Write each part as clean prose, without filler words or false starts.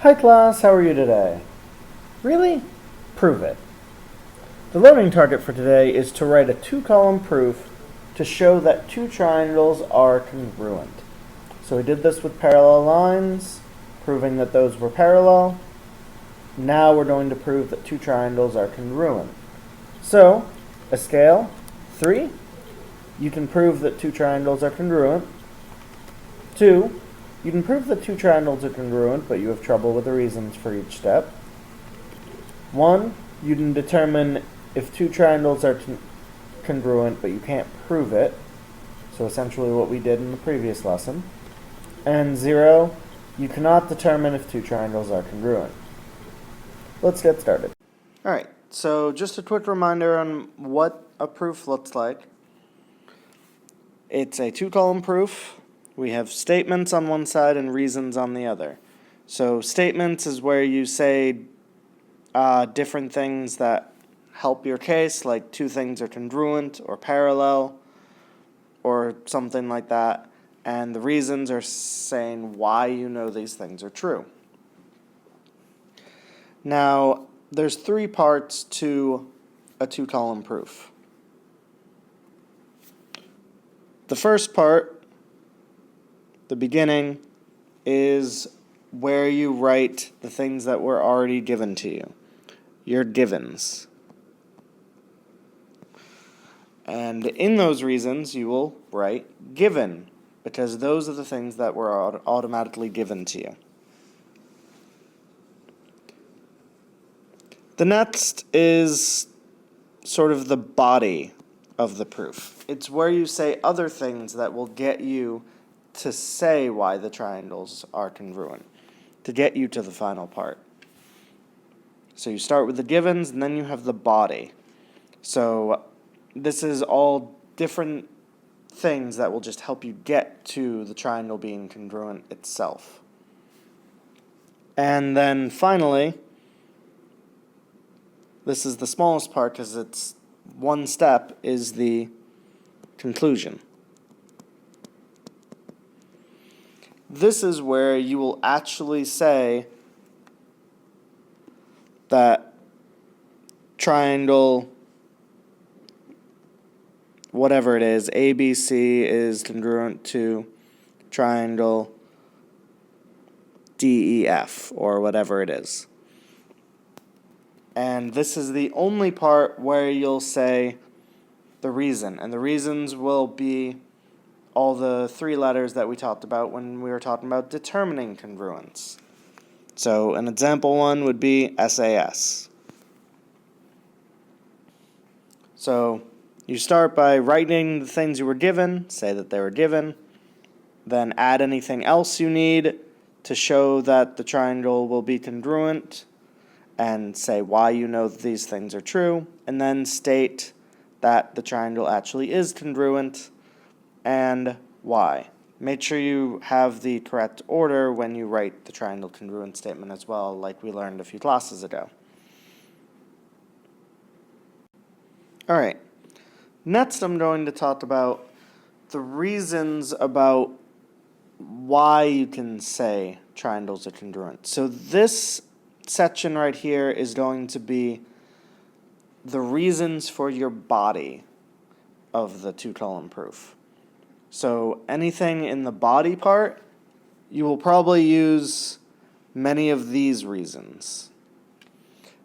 Hi class, how are you today? Really? Prove it. The learning target for today is to write a two-column proof to show that two triangles are congruent. So we did this with parallel lines, proving that those were parallel. Now we're going to prove that two triangles are congruent. So, a scale, 3, you can prove that two triangles are congruent. 2, you can prove that two triangles are congruent, but you have trouble with the reasons for each step. 1, you can determine if two triangles are congruent, but you can't prove it. So essentially what we did in the previous lesson. And 0, you cannot determine if two triangles are congruent. Let's get started. Alright, so just a quick reminder on what a proof looks like. It's a two-column proof. We have statements on one side and reasons on the other. So statements is where you say different things that help your case, like two things are congruent or parallel or something like that. And the reasons are saying why you know these things are true. Now, there's 3 parts to a two-column proof. The first part, the beginning, is where you write the things that were already given to you, your givens. And in those reasons, you will write given, because those are the things that were automatically given to you. The next is sort of the body of the proof. It's where you say other things that will get you to say why the triangles are congruent, to get you to the final part. So you start with the givens, and then you have the body. So this is all different things that will just help you get to the triangle being congruent itself. And then finally, this is the smallest part because it's one step, is the conclusion. This is where you will actually say that triangle, whatever it is, ABC is congruent to triangle DEF, or whatever it is. And this is the only part where you'll say the reason. And the reasons will be all the 3 letters that we talked about when we were talking about determining congruence. So an example one would be SAS. So you start by writing the things you were given, say that they were given, then add anything else you need to show that the triangle will be congruent, and say why you know that these things are true, and then state that the triangle actually is congruent and why. Make sure you have the correct order when you write the triangle congruent statement as well, like we learned a few classes ago. Alright, next I'm going to talk about the reasons about why you can say triangles are congruent. So this section right here is going to be the reasons for your body of the two-column proof. So anything in the body part, you will probably use many of these reasons.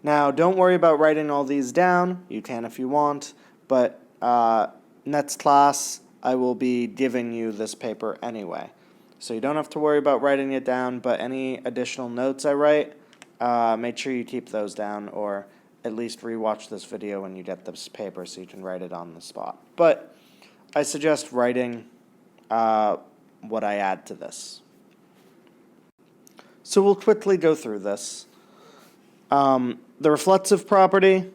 Now, don't worry about writing all these down. You can if you want, but next class I will be giving you this paper anyway. So you don't have to worry about writing it down, but any additional notes I write, make sure you keep those down, or at least rewatch this video when you get this paper so you can write it on the spot. But I suggest writing what I add to this. So we'll quickly go through this. The reflexive property,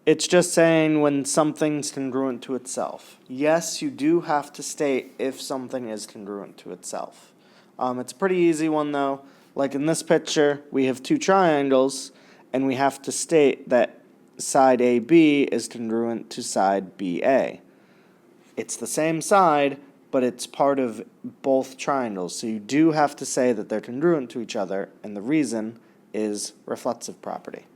it's just saying when something's congruent to itself. Yes, you do have to state if something is congruent to itself. It's a pretty easy one though. Like in this picture, we have 2 triangles, and we have to state that side AB is congruent to side BA. It's the same side, but it's part of both triangles. So you do have to say that they're congruent to each other, and the reason is reflexive property.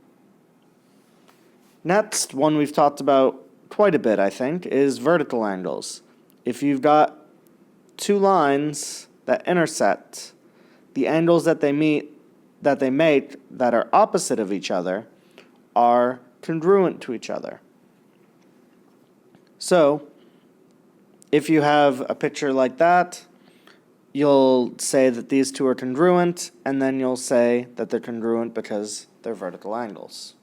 Next, one we've talked about quite a bit, I think, is vertical angles. If you've got two lines that intersect, the angles that they make that are opposite of each other are congruent to each other. So, if you have a picture like that, you'll say that these two are congruent, and then you'll say that they're congruent because they're vertical angles.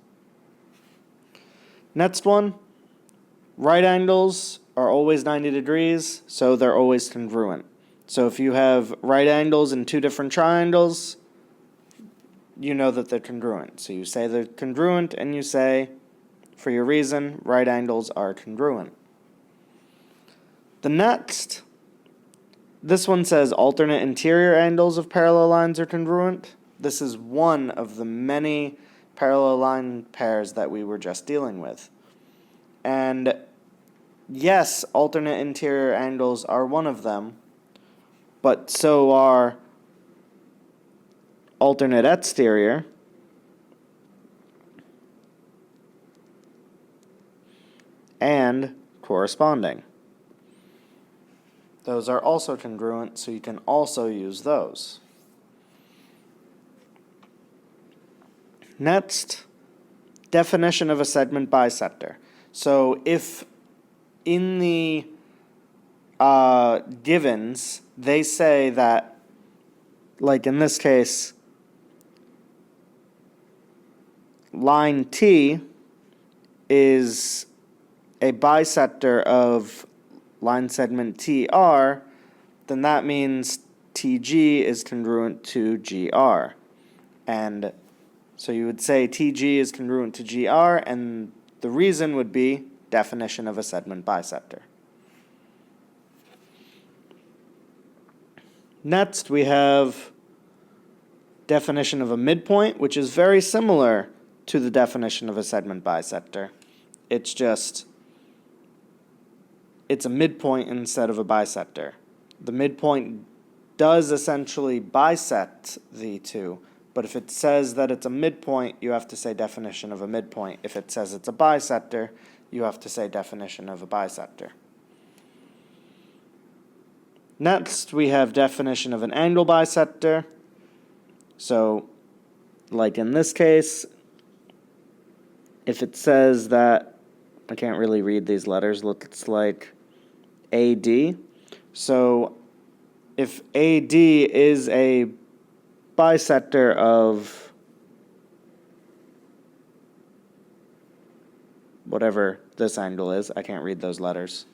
Next one, right angles are always 90 degrees, so they're always congruent. So if you have right angles in two different triangles, you know that they're congruent. So you say they're congruent, and you say, for your reason, right angles are congruent. The next, this one says alternate interior angles of parallel lines are congruent. This is one of the many parallel line pairs that we were just dealing with. And yes, alternate interior angles are one of them, but so are alternate exterior and corresponding. Those are also congruent, so you can also use those. Next, definition of a segment bisector. So if in the givens, they say that, like in this case, line T is a bisector of line segment TR, then that means TG is congruent to GR. And so you would say TG is congruent to GR, and the reason would be definition of a segment bisector. Next, we have definition of a midpoint, which is very similar to the definition of a segment bisector. It's just, it's a midpoint instead of a bisector. The midpoint does essentially bisect the two, but if it says that it's a midpoint, you have to say definition of a midpoint. If it says it's a bisector, you have to say definition of a bisector. Next, we have definition of an angle bisector. So, like in this case, if it says that, I can't really read these letters, look, it's like AD. So, if AD is a bisector of whatever this angle is, I can't read those letters,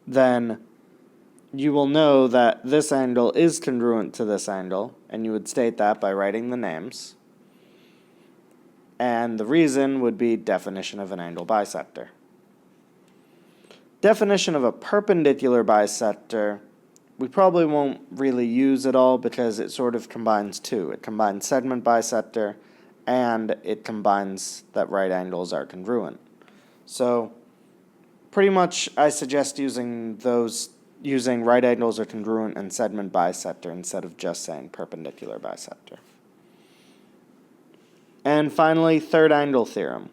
then you will know that this angle is congruent to this angle, and you would state that by writing the names. And the reason would be definition of an angle bisector. Definition of a perpendicular bisector, we probably won't really use at all because it sort of combines two. It combines segment bisector and it combines that right angles are congruent. So pretty much I suggest using right angles are congruent and segment bisector instead of just saying perpendicular bisector. And finally, third angle theorem.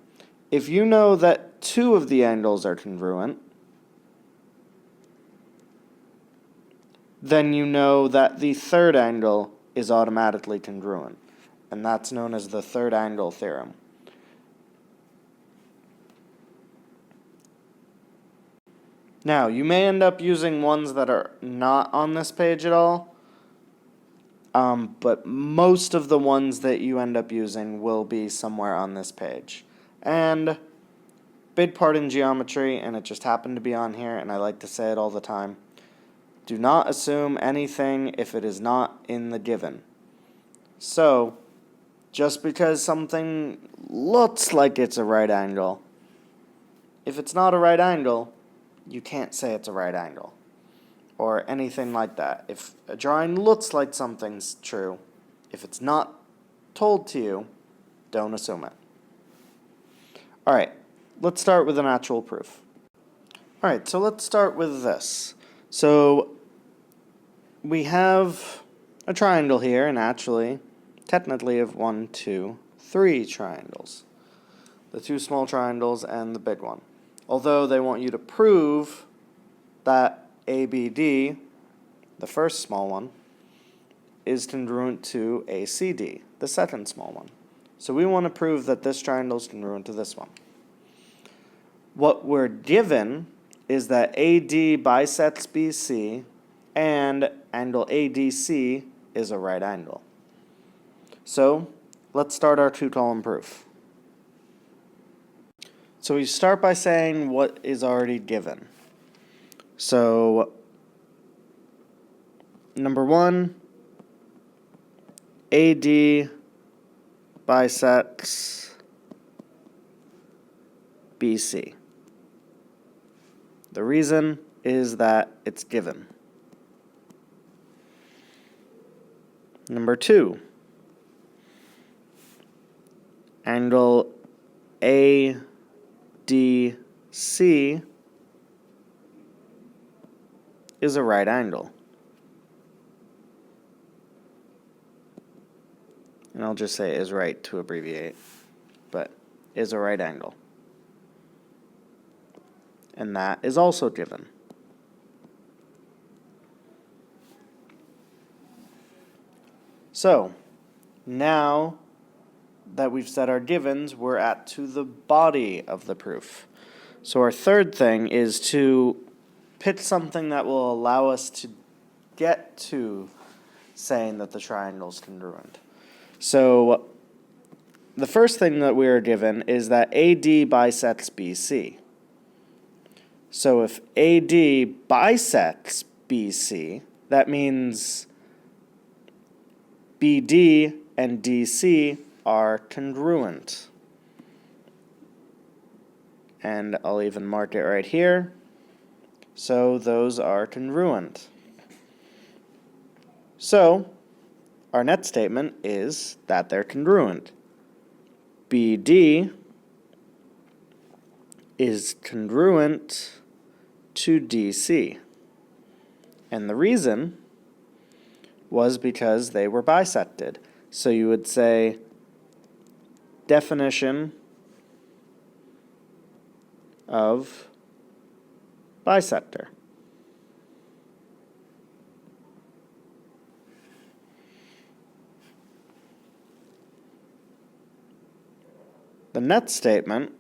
If you know that two of the angles are congruent, then you know that the third angle is automatically congruent, and that's known as the third angle theorem. Now, you may end up using ones that are not on this page at all, but most of the ones that you end up using will be somewhere on this page. And big part in geometry, and it just happened to be on here, and I like to say it all the time, do not assume anything if it is not in the given. So, just because something looks like it's a right angle, if it's not a right angle, you can't say it's a right angle, or anything like that. If a drawing looks like something's true, if it's not told to you, don't assume it. Alright, let's start with an actual proof. Alright, so let's start with this. So we have a triangle here, and actually, technically of 1, 2, 3 triangles. The 2 small triangles and the big one. Although they want you to prove that ABD, the first small one, is congruent to ACD, the second small one. So we want to prove that this triangle is congruent to this one. What we're given is that AD bisects BC and angle ADC is a right angle. So let's start our 2-column proof. So we start by saying what is already given. So number 1, AD bisects BC. The reason is that it's given. Number 2, angle ADC is a right angle. And I'll just say is right to abbreviate, but is a right angle. And that is also given. So, now that we've set our givens, we're to the body of the proof. So our third thing is to pick something that will allow us to get to saying that the triangle is congruent. So the first thing that we are given is that AD bisects BC. So if AD bisects BC, that means BD and DC are congruent. And I'll even mark it right here. So those are congruent. So our next statement is that they're congruent. BD is congruent to DC. And the reason was because they were bisected. So you would say definition of bisector. The next statement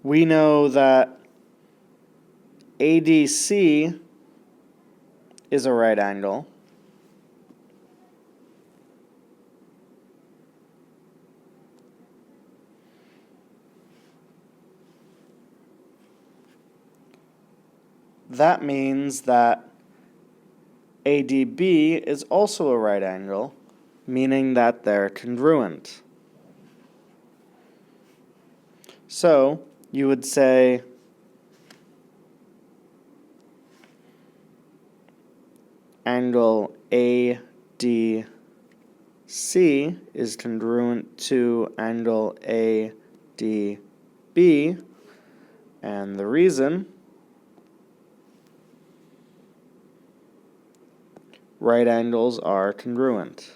we know that ADC is a right angle. That means that ADB is also a right angle, meaning that they're congruent. So you would say angle ADC is congruent to angle ADB, and the reason right angles are congruent.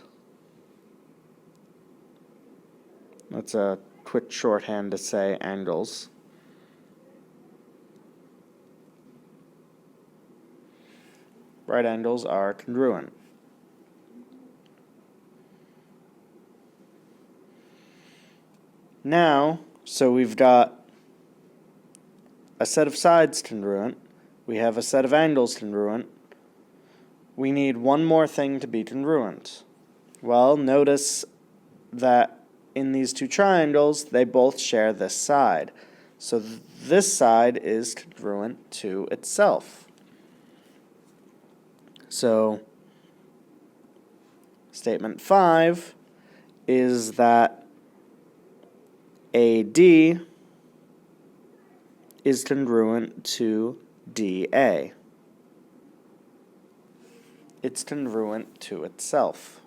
That's a quick shorthand to say angles. Right angles are congruent. Now, so we've got a set of sides congruent, we have a set of angles congruent, we need one more thing to be congruent. Well, notice that in these two triangles, they both share this side. So this side is congruent to itself. So statement 5 is that AD is congruent to DA. It's congruent to itself.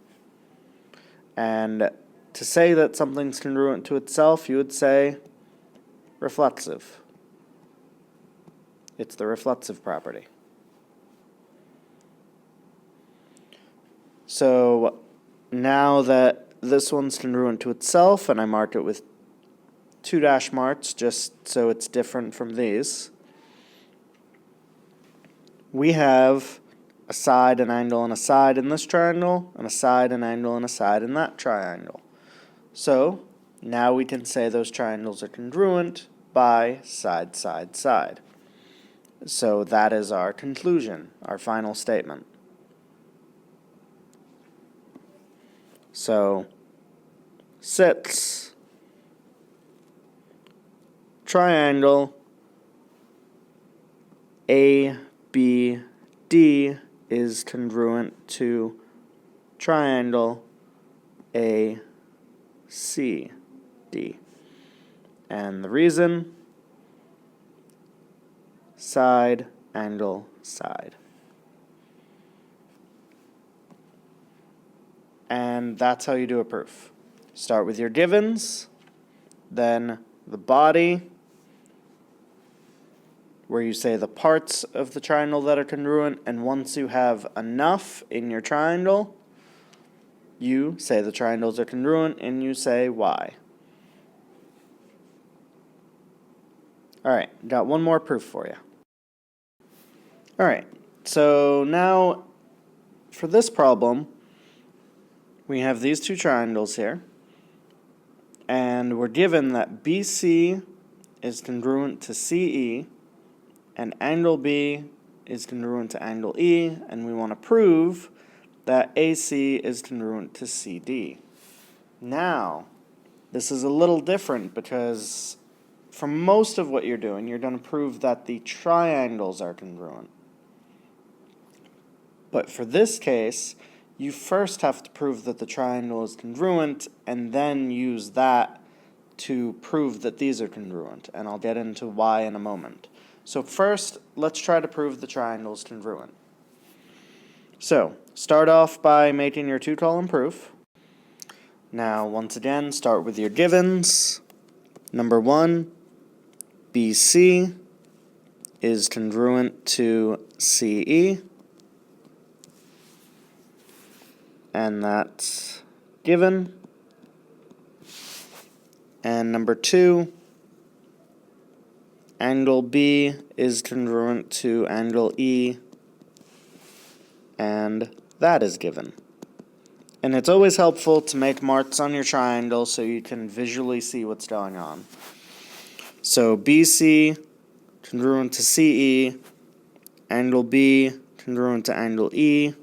And to say that something's congruent to itself, you would say reflexive. It's the reflexive property. So now that this one's congruent to itself, and I marked it with 2 dash marks just so it's different from these, we have a side, an angle, and a side in this triangle, and a side, an angle, and a side in that triangle. So now we can say those triangles are congruent by side, side, side. So that is our conclusion, our final statement. So 6, triangle ABD is congruent to triangle ACD. And the reason? Side, angle, side. And that's how you do a proof. Start with your givens, then the body, where you say the parts of the triangle that are congruent, and once you have enough in your triangle, you say the triangles are congruent, and you say why. Alright, got one more proof for you. Alright, so now for this problem, we have these two triangles here, and we're given that BC is congruent to CE, and angle B is congruent to angle E, and we want to prove that AC is congruent to CD. Now, this is a little different because for most of what you're going to prove that the triangles are congruent. But for this case, you first have to prove that the triangle is congruent and then use that to prove that these are congruent. And I'll get into why in a moment. So first, let's try to prove the triangle is congruent. So, start off by making your 2-column proof. Now, once again, start with your givens. Number 1, BC is congruent to CE. And that's given. And number 2, angle B is congruent to angle E, and that is given. And it's always helpful to make marks on your triangle so you can visually see what's going on. So BC congruent to CE, angle B congruent to angle E.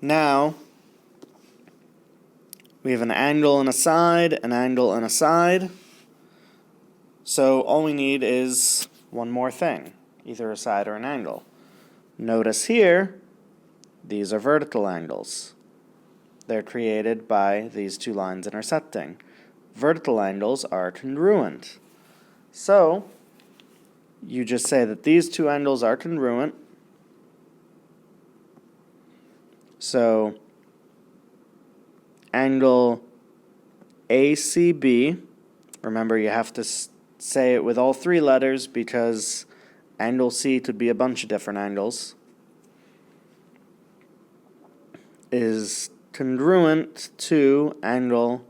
Now, we have an angle and a side, an angle and a side. So all we need is one more thing, either a side or an angle. Notice here, these are vertical angles. They're created by these two lines intersecting. Vertical angles are congruent. So, you just say that these two angles are congruent. So, angle ACB, remember you have to say it with all 3 letters because angle C could be a bunch of different angles, is congruent to angle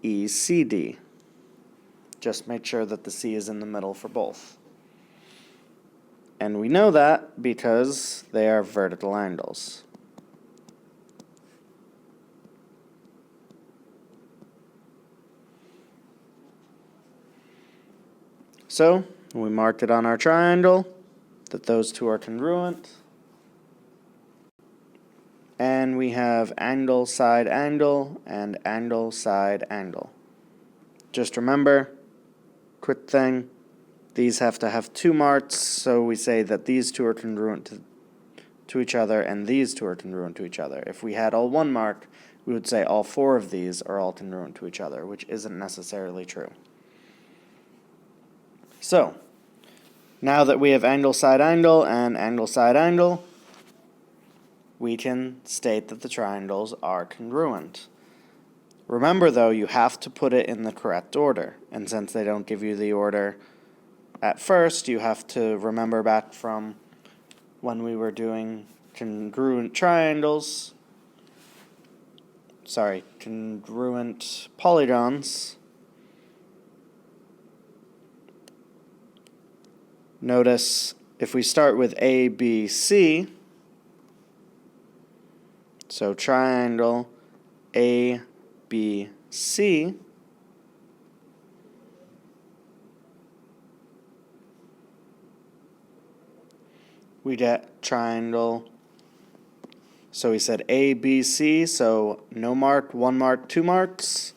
ECD. Just make sure that the C is in the middle for both. And we know that because they are vertical angles. So, we marked it on our triangle that those two are congruent. And we have angle, side, angle, and angle, side, angle. Just remember, quick thing, these have to have 2 marks, so we say that these two are congruent to each other and these two are congruent to each other. If we had all 1 mark, we would say all 4 of these are all congruent to each other, which isn't necessarily true. So, now that we have angle, side, angle, and angle, side, angle, we can state that the triangles are congruent. Remember, though, you have to put it in the correct order, and since they don't give you the order at first, you have to remember back from when we were doing congruent polygons. Notice if we start with A, B, C, so triangle A, B, C, we get triangle, so we said A, B, C, so no mark, 1 mark, 2 marks,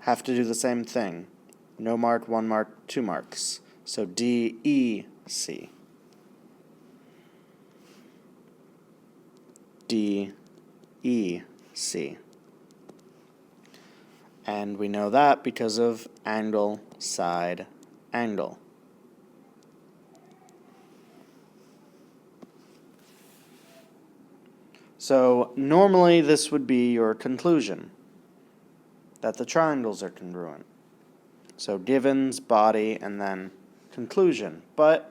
have to do the same thing. No mark, 1 mark, 2 marks. So D, E, C. D, E, C. And we know that because of angle, side, angle. So normally this would be your conclusion, that the triangles are congruent. So givens, body, and then conclusion. But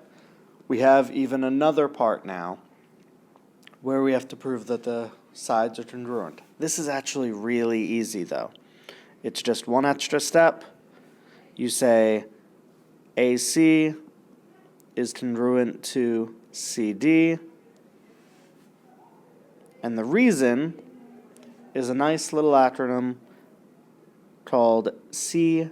we have even another part now where we have to prove that the sides are congruent. This is actually really easy, though. It's just one extra step. You say AC is congruent to CD, and the reason is a nice little acronym called CPCTC.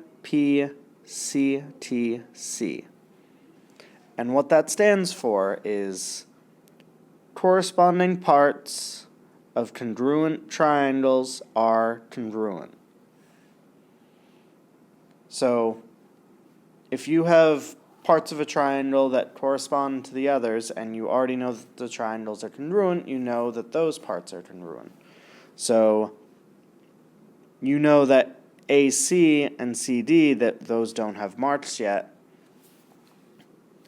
And what that stands for is corresponding parts of congruent triangles are congruent. So if you have parts of a triangle that correspond to the others and you already know that the triangles are congruent, you know that those parts are congruent. So you know that AC and CD, that those don't have marks yet,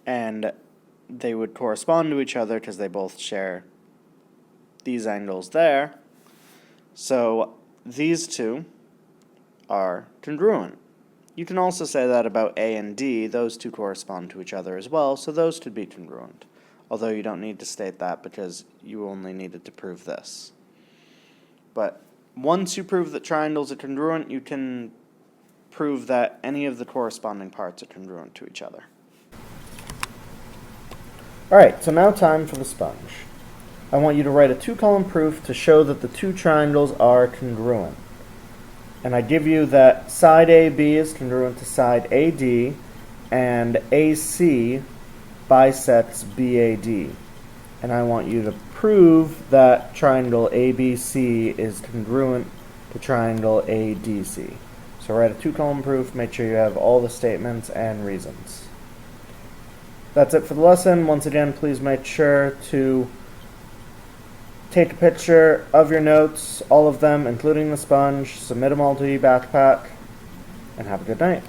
and they would correspond to each other because they both share these angles there. So these two are congruent. You can also say that about A and D. Those two correspond to each other as well, so those could be congruent. Although you don't need to state that because you only needed to prove this. But once you prove that triangles are congruent, you can prove that any of the corresponding parts are congruent to each other. Alright, so now time for the sponge. I want you to write a 2-column proof to show that the two triangles are congruent. And I give you that side AB is congruent to side AD, and AC bisects BAD. And I want you to prove that triangle ABC is congruent to triangle ADC. So write a 2-column proof, make sure you have all the statements and reasons. That's it for the lesson. Once again, please make sure to take a picture of your notes, all of them, including the sponge, submit them all to your backpack, and have a good night.